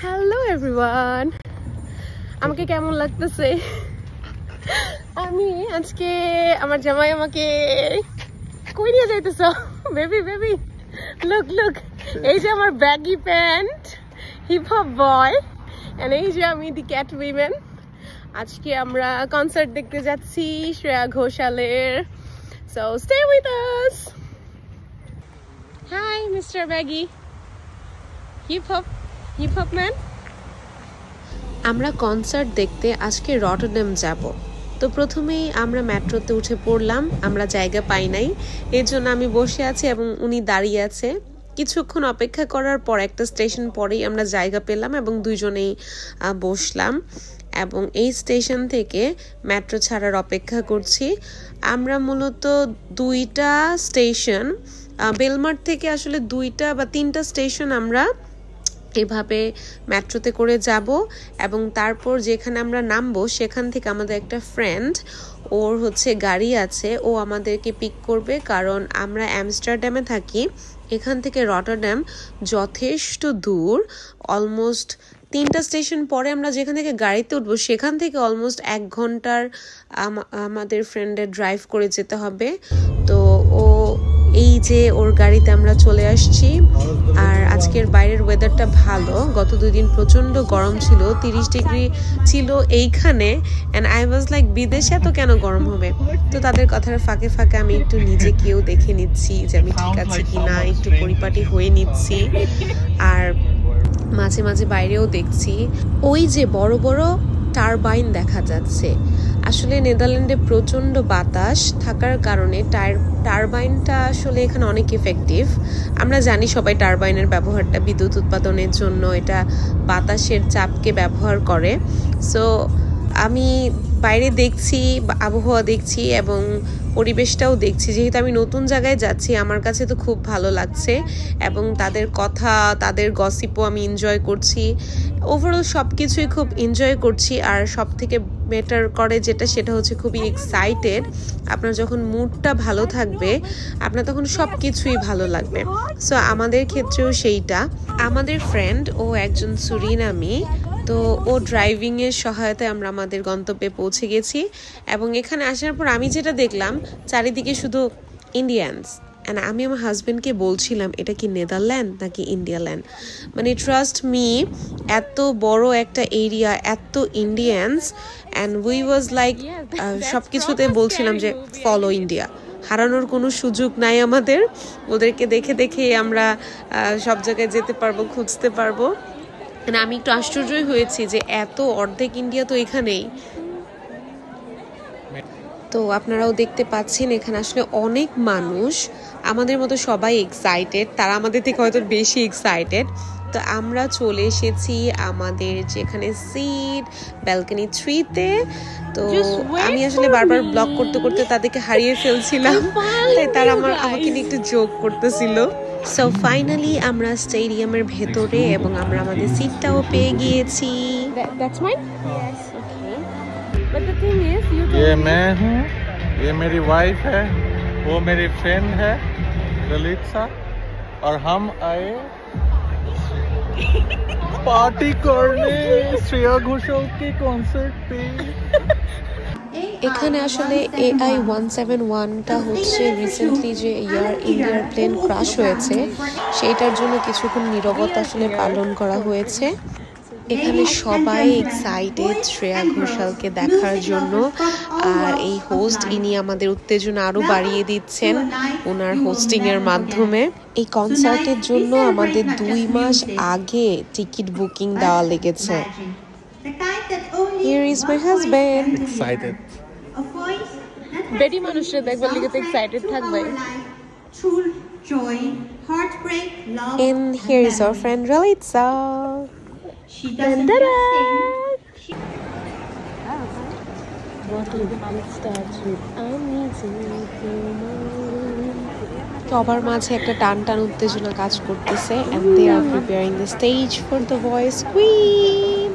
Hello everyone, আমাকে কেমন লাগতেছে? আমি আজকে আমার জামাই আমাকে কই নিয়ে যাইতেছ? বেবি বেবি লুক লুক, এই যে আমার baggy pant, hip hop boy, and এই যে আমি দি ক্যাট উইমেন। আজকে আমরা কনসার্ট দেখতে যাচ্ছি শ্রেয়া ঘোষালের। So stay with us. High mister baggy, hip hop man. আমরা কনসার্ট দেখতে আজকে রটারডাম যাব। তো প্রথমেই আমরা মেট্রোতে উঠে পড়লাম, আমরা জায়গা পাই নাই, এর জন্য আমি বসে আছি এবং উনি দাঁড়িয়ে আছে। কিছুক্ষণ অপেক্ষা করার পর একটা স্টেশন পরেই আমরা জায়গা পেলাম এবং দুইজনেই বসলাম এবং এই স্টেশন থেকে মেট্রো ছাড়ার অপেক্ষা করছি। আমরা মূলত দুইটা স্টেশন, বেলমার্ট থেকে আসলে দুইটা বা তিনটা স্টেশন আমরা এভাবে মেট্রোতে করে যাব এবং তারপর যেখানে আমরা নামবো সেখান থেকে আমাদের একটা ফ্রেন্ড, ওর হচ্ছে গাড়ি আছে, ও আমাদেরকে পিক করবে। কারণ আমরা আমস্টারডামে থাকি, এখান থেকে রটারডাম যথেষ্ট দূর, অলমোস্ট তিনটা স্টেশন পরে আমরা যেখান থেকে গাড়িতে উঠবো সেখান থেকে অলমোস্ট 1 ঘন্টার আমাদের ফ্রেন্ডের ড্রাইভ করে যেতে হবে। তো ও এই যে ওর গাড়িতে আমরা চলে আসছি। আর আজকের বাইরের ওয়েদারটা ভালো, গত 2 দিন প্রচন্ড গরম ছিল, 30 ডিগ্রি ছিল এইখানে, অ্যান্ড আই ওয়াজ লাইক বিদেশে এত কেন গরম হবে। তো তাদের কথার ফাঁকে ফাঁকে আমি একটু নিজেকেও দেখে নিচ্ছি যে আমি ঠিক আছে কিনা, একটু পরিপাটি হয়ে নিচ্ছি। আর মাঝে মাঝে বাইরেও দেখছি ওই যে বড় বড় টারবাইন দেখা যাচ্ছে। আসলে নেদারল্যান্ডে প্রচন্ড বাতাস থাকার কারণে টারবাইনটা আসলে এখানে অনেক ইফেক্টিভ। আমরা জানি সবাই টারবাইনের ব্যবহারটা বিদ্যুৎ উৎপাদনের জন্য, এটা বাতাসের চাপকে ব্যবহার করে। সো আমি বাইরে দেখছি, আবহাওয়া দেখছি এবং পরিবেশটাও দেখছি। যেহেতু আমি নতুন জায়গায় যাচ্ছি, আমার কাছে তো খুব ভালো লাগছে এবং তাদের কথা, তাদের গসিপও আমি এনজয় করছি। ওভারঅল সব কিছুই খুব এনজয় করছি। আর সব থেকে বেটার করে যেটা, সেটা হচ্ছে খুবই এক্সাইটেড। আপনার যখন মুডটা ভালো থাকবে, আপনার তখন সব কিছুই ভালো লাগবে। সো আমাদের ক্ষেত্রেও সেইটা। আমাদের ফ্রেন্ড, ও একজন সুরিনামি, তো ও ড্রাইভিংয়ের সহায়তায় আমরা আমাদের গন্তব্যে পৌঁছে গেছি। এবং এখানে আসার পর আমি যেটা দেখলাম, চারিদিকে শুধু ইন্ডিয়ানস। অ্যান্ড আমি আমার হাজব্যান্ডকে বলছিলাম এটা কি নেদারল্যান্ড নাকি ইন্ডিয়াল্যান্ড। মানে ট্রাস্ট মি, এত বড় একটা এরিয়া, এত Indians, and we was like সব কিছুতে বলছিলাম যে ফলো ইন্ডিয়া, হারানোর কোনো সুযোগ নাই আমাদের। ওদেরকে দেখে দেখে আমরা সব জায়গায় যেতে পারবো, খুঁজতে পারবো। আমি একটু আশ্চর্যই হয়েছি যে এত অর্ধেক ইন্ডিয়া তো এখানেই। তো আপনারাও দেখতে পাচ্ছেন এখানে আসলে অনেক মানুষ, আমাদের মতো সবাই এক্সাইটেড, তারা আমাদের থেকে হয়তো বেশি এক্সাইটেড। তো আমরা চলে এসেছি আমাদের যেখানে সিট, ব্যালকনি 3-তে। তো আমি আসলে বারবার ব্লগ করতে করতে তাদেরকে হারিয়ে ফেলছিলাম, তাই তারা আমাকে নিয়ে একটু জোক করতেছিল। সো ফাইনালি আমরা স্টেডিয়ামের ভেতরে এবং আমরা আমাদের সিটটাও পেয়ে গিয়েছি। That's mine? Yes. Okay. But the thing is, ये मैं हूँ, ये मेरी वाइफ है, वो मेरी फ्रेंड है ललिता, और हम आए पार्टी करने श्रेया घोषाल के कॉन्सर्ट पे। এখানে আসলে AI-171টা হচ্ছে রিসেন্টলি যে এয়ার ইন্ডিয়ার প্লেন ক্রাশ হয়েছে, সেইটার জন্য কিছুক্ষণ নীরবতা আসলে পালন করা হয়েছে। এখানে সবাই এক্সাইটেড শ্রেয়া ঘোষালকে দেখার জন্য। আর এই হোস্ট, ইনি আমাদের উত্তেজনা আরো বাড়িয়ে দিচ্ছেন ওনার হোস্টিং এর মাধ্যমে। এই কনসার্টের জন্য আমাদের 2 মাস আগে টিকিট বুকিং দেওয়া লেগেছে। Here is my husband. Excited. বেডি মানুষরা দেখবার লিগে তো এক্সাইটেড থাকবে। And here is our friend Lalitza. সবার মাঝে একটা টান টান উত্তেজনা কাজ করতেছে, and they are preparing the stage for the voice queen.